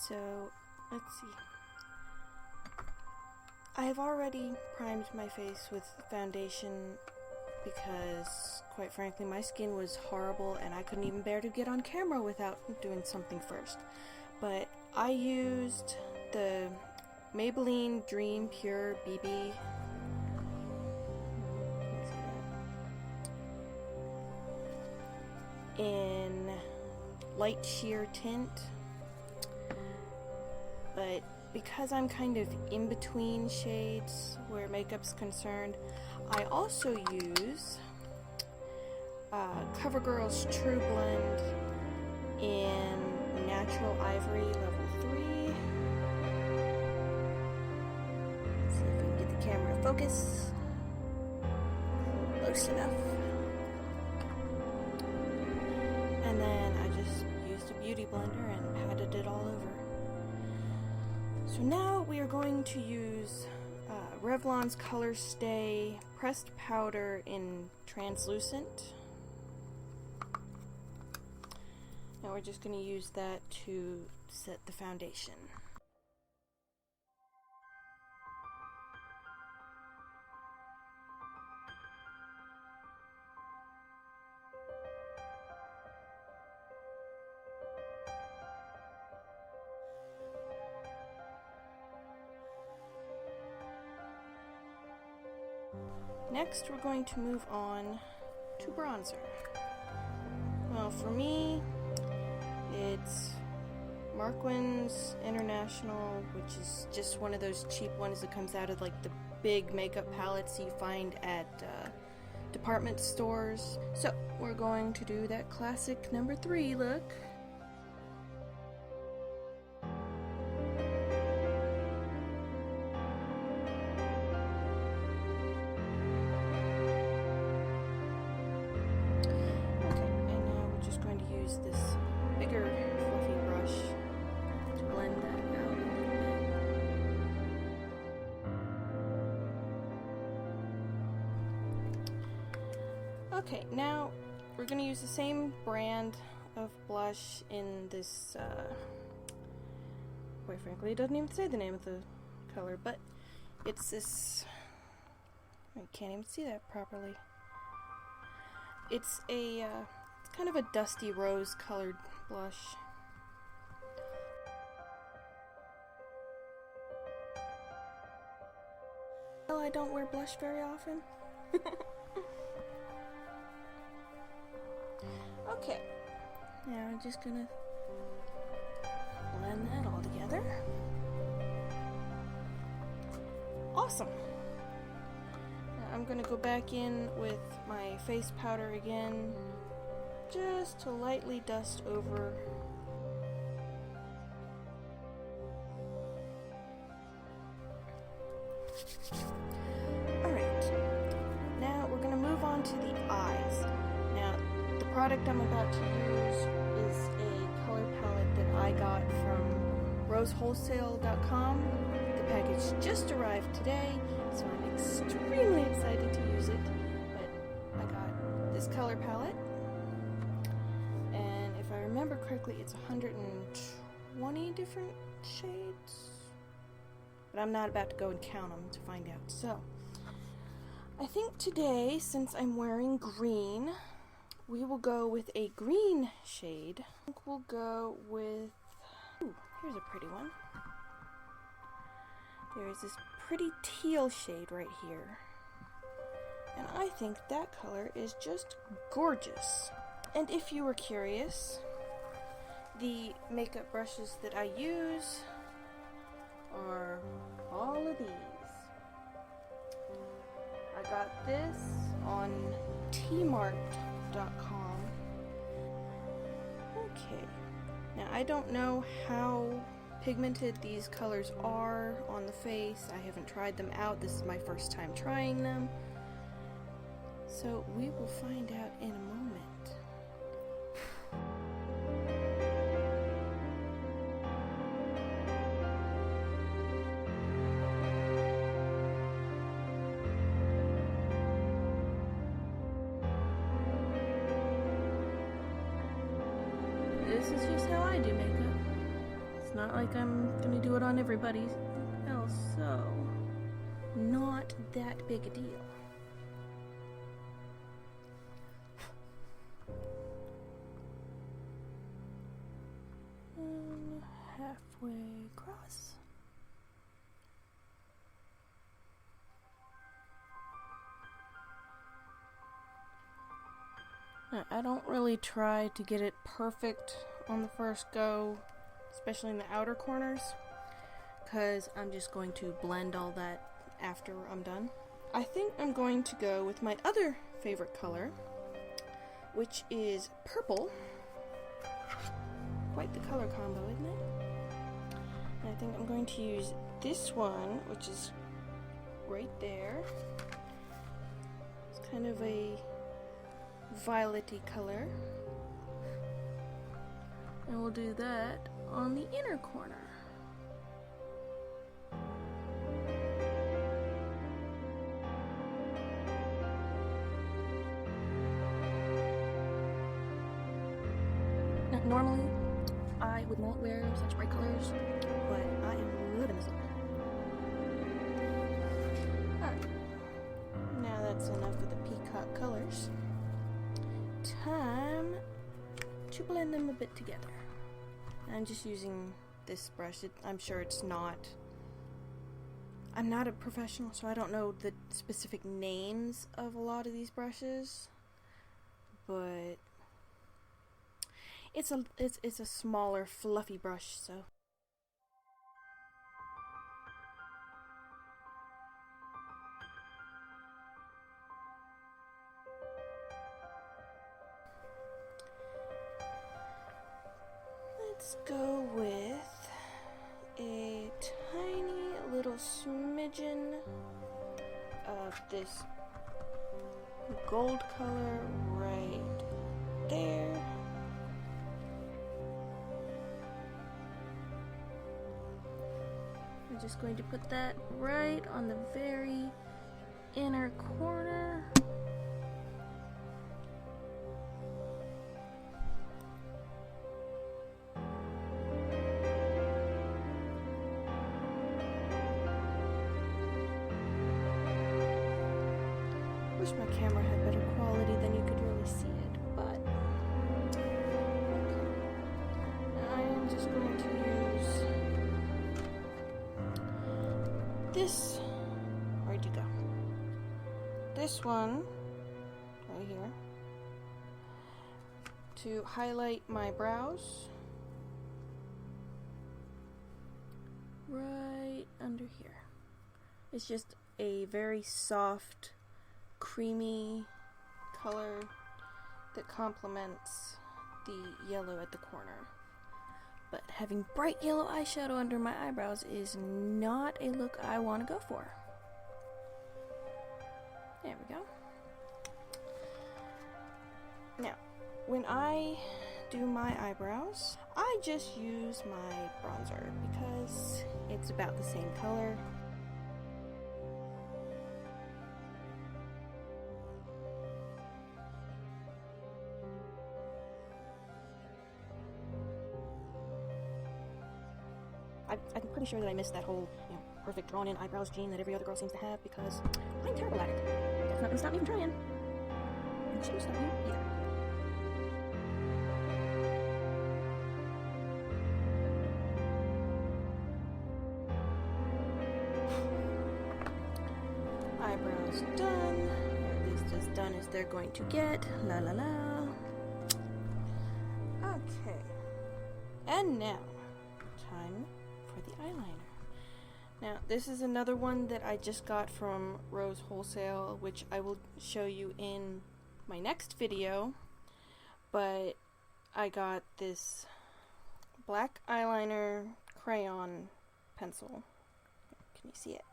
So, let's see. I have already primed my face with foundation because, quite frankly, my skin was horrible and I couldn't even bear to get on camera without doing something first. But I used the Maybelline Dream Pure BB. In light sheer tint, but because I'm kind of in between shades where makeup's concerned, I also use CoverGirl's True Blend in Natural Ivory Level 3. Let's see if we can get the camera to focus close enough. And then I just used a beauty blender and patted it all over. So now we are going to use Revlon's Color Stay Pressed Powder in Translucent. Now we're just going to use that to set the foundation. Next, we're going to move on to bronzer. Well, for me, it's Marquin's International, which is just one of those cheap ones that comes out of like the big makeup palettes you find at department stores. So, we're going to do that classic number 3 look. This bigger fluffy brush to blend that out a little bit. Okay, now we're going to use the same brand of blush in this, quite frankly, it doesn't even say the name of the color, but it's this, I can't even see that properly. It's a, kind of a dusty rose colored blush. Well, I don't wear blush very often. Okay, now I'm just gonna blend that all together. Awesome. Now I'm gonna go back in with my face powder again, just to lightly dust over. Alright, now we're going to move on to the eyes. Now, the product I'm about to use is a color palette that I got from rosewholesale.com. The package just arrived today, so I'm extremely excited to use it. But I got this color palette. If I remember correctly, it's 120 different shades, but I'm not about to go and count them to find out. So, I think today, since I'm wearing green, we will go with a green shade. I think we'll go with, ooh, here's a pretty one. There's this pretty teal shade right here, and I think that color is just gorgeous. And if you were curious, the makeup brushes that I use are all of these. I got this on tmart.com. Okay, now I don't know how pigmented these colors are on the face. I haven't tried them out. This is my first time trying them. So we will find out in a moment. This is just how I do makeup. It's not like I'm gonna do it on everybody else, so not that big a deal. And halfway across. Now, I don't really try to get it perfect on the first go, especially in the outer corners, because I'm just going to blend all that after I'm done. I think I'm going to go with my other favorite color, which is purple. Quite the color combo, isn't it? And I think I'm going to use this one, which is right there. It's kind of a violet-y color. And we'll do that on the inner corner. Now, normally, I would not wear such bright colors, but I am living this life. Alright, now that's enough of the peacock colors. Time to blend them a bit together. I'm just using this brush. I'm sure it's not... I'm not a professional, so I don't know the specific names of a lot of these brushes, but it's a smaller, fluffy brush, so. Let's go with a tiny little smidgen of this gold color right there. I'm just going to put that right on the very inner corner. Wish my camera had better quality, then you could really see it, but okay. I am just going to use this. Where'd you go? This one right here to highlight my brows right under here. It's just a very soft, creamy color that complements the yellow at the corner. But having bright yellow eyeshadow under my eyebrows is not a look I want to go for. There we go. Now, when I do my eyebrows, I just use my bronzer because it's about the same color. I'm pretty sure that I missed that whole, perfect drawn-in eyebrows gene that every other girl seems to have because I'm terrible at it. That's not gonna stop me from trying. And it shouldn't stop you either. Eyebrows done, or at least as done as they're going to get. La la la. Okay. And now, time for the eyeliner. Now, this is another one that I just got from Rose Wholesale, which I will show you in my next video, but I got this black eyeliner crayon pencil. Can you see it?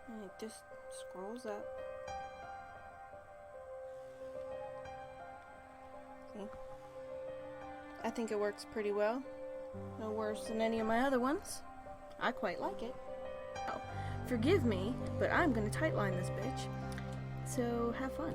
And it just scrolls up. See? I think it works pretty well. No worse than any of my other ones. I quite like it. Oh, forgive me, but I'm gonna tightline this bitch. so have fun.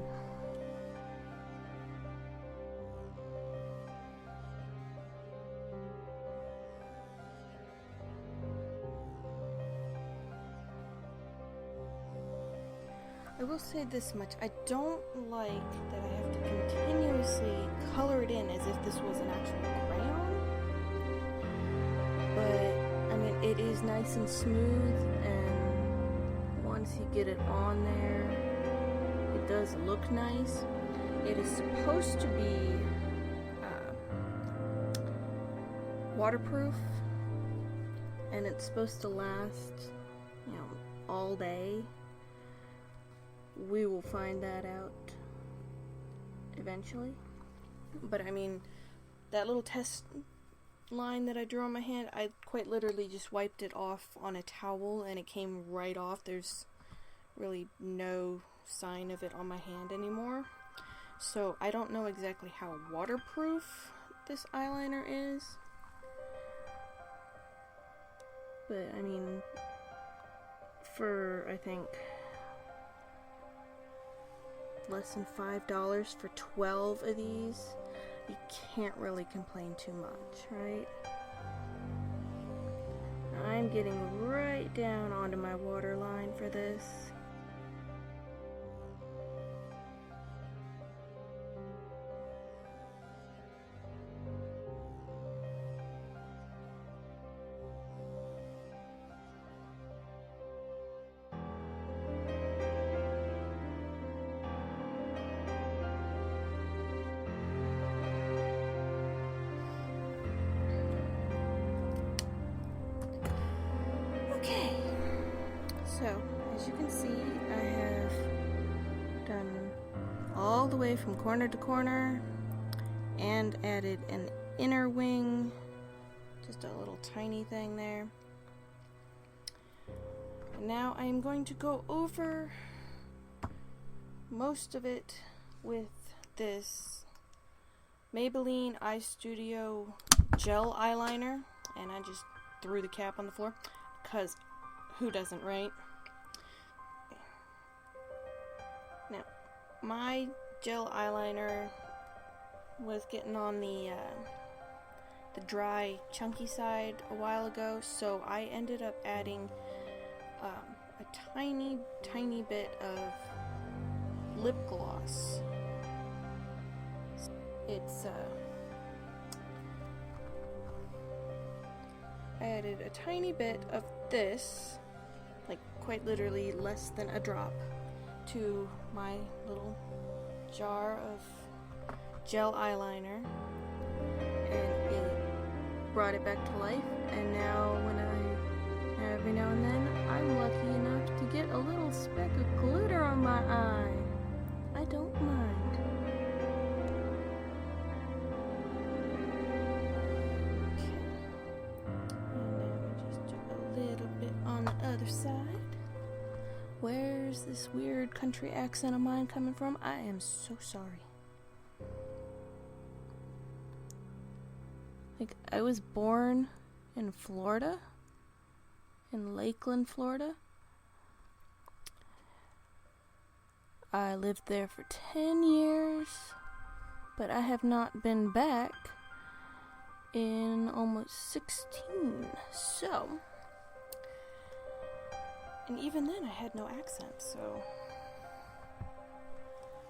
I will say this much, I don't like that I have to continuously color it in as if this was an actual crayon, but I mean it is nice and smooth, and once you get it on there, it does look nice. It is supposed to be waterproof, and it's supposed to last, all day. We will find that out eventually. But I mean, that little test line that I drew on my hand, I quite literally just wiped it off on a towel and it came right off. There's really no sign of it on my hand anymore. So I don't know exactly how waterproof this eyeliner is. But I mean, for I think less than $5 for 12 of these, you can't really complain too much, right? I'm getting right down onto my waterline for this. So, as you can see, I have done all the way from corner to corner and added an inner wing, just a little tiny thing there. And now I am going to go over most of it with this Maybelline Eye Studio gel eyeliner, and I just threw the cap on the floor because who doesn't, right? Now, my gel eyeliner was getting on the dry, chunky side a while ago, so I ended up adding a tiny, tiny bit of lip gloss. It's I added a tiny bit of this, like quite literally less than a drop, to my little jar of gel eyeliner, and it brought it back to life. And now every now and then I'm lucky enough to get a little speck of glitter on my eye. I don't mind. Okay. And now we just do a little bit on the other side. Where's this weird country accent of mine coming from? I am so sorry. Like, I was born in Florida, in Lakeland, Florida. I lived there for 10 years, but I have not been back in almost 16. So, and even then I had no accent, so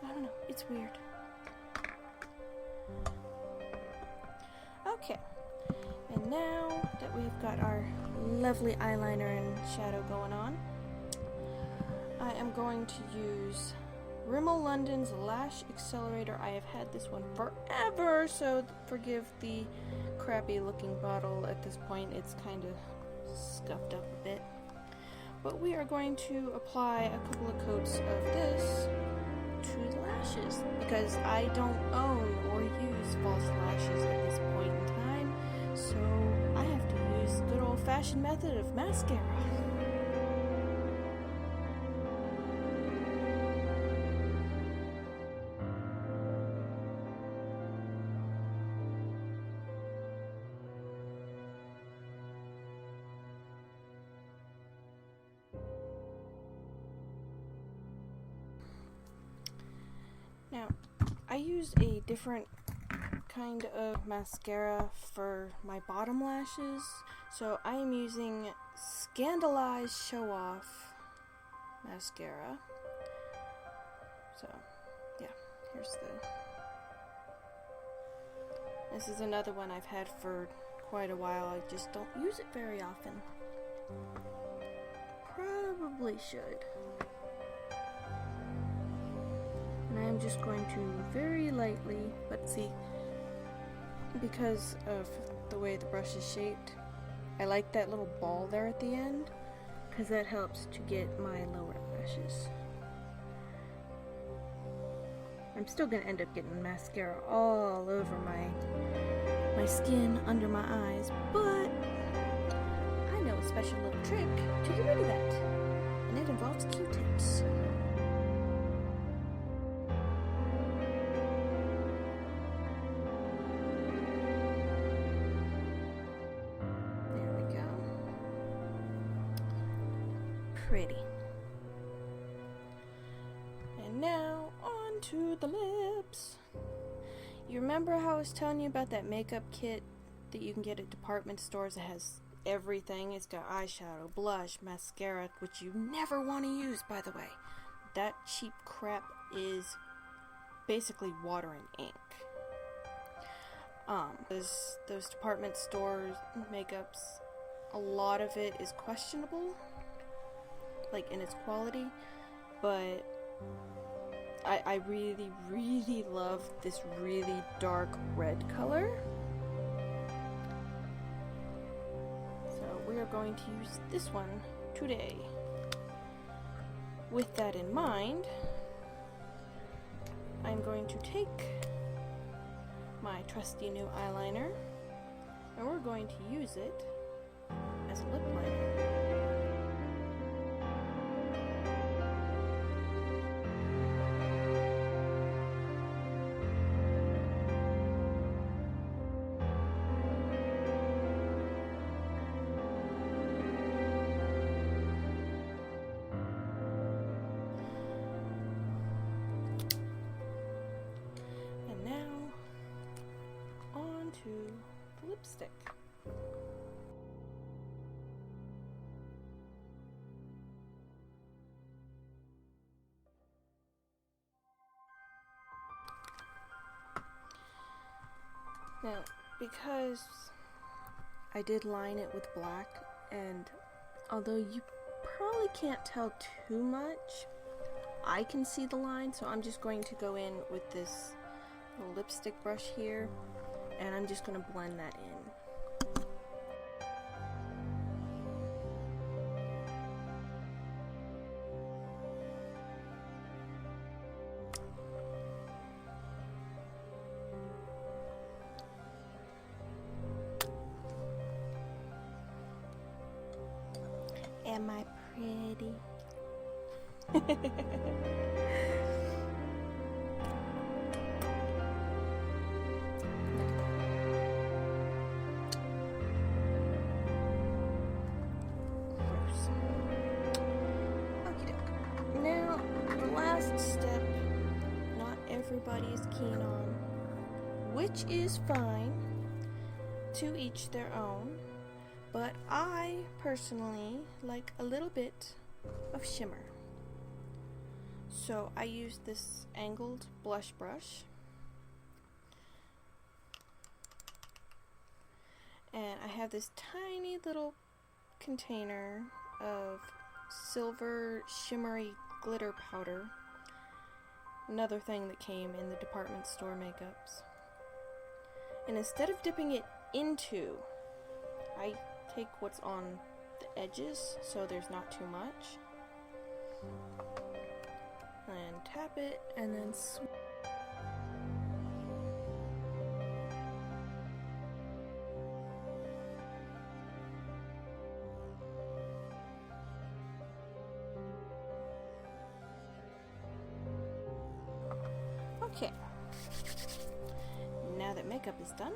I don't know, it's weird. Okay, and now that we've got our lovely eyeliner and shadow going on, I am going to use Rimmel London's Lash Accelerator. I have had this one forever, so forgive the crappy looking bottle at this point. It's kind of scuffed up a bit. But we are going to apply a couple of coats of this to the lashes, because I don't own or use false lashes at this point in time, so I have to use the good old-fashioned method of mascara. Now, I use a different kind of mascara for my bottom lashes, so I am using Scandalized Show Off mascara. So, yeah, this is another one I've had for quite a while. I just don't use it very often. Probably should. And I'm just going to very lightly, but see, because of the way the brush is shaped, I like that little ball there at the end, because that helps to get my lower lashes. I'm still going to end up getting mascara all over my skin, under my eyes, but I know a special little trick to get rid of that, and it involves Q-tips. There we go. Pretty. And now on to the lips. You remember how I was telling you about that makeup kit that you can get at department stores that has everything? It's got eyeshadow, blush, mascara, which you never want to use, by the way. That cheap crap is basically water and ink. Those department stores makeups, a lot of it is questionable, like in its quality, but I really, really love this really dark red color. So we are going to use this one today. With that in mind, I'm going to take my trusty new eyeliner, and we're going to use it as a lip liner. The lipstick. Now, because I did line it with black, and although you probably can't tell too much, I can see the line, so I'm just going to go in with this little lipstick brush here, and I'm just going to blend that in. Am I pretty? Now, the last step, not everybody is keen on, which is fine, to each their own, but I personally like a little bit of shimmer. So I use this angled blush brush, and I have this tiny little container of silver shimmery glitter powder, another thing that came in the department store makeups. And instead of dipping it into, I take what's on the edges so there's not too much, and tap it, and then okay. Now that makeup is done,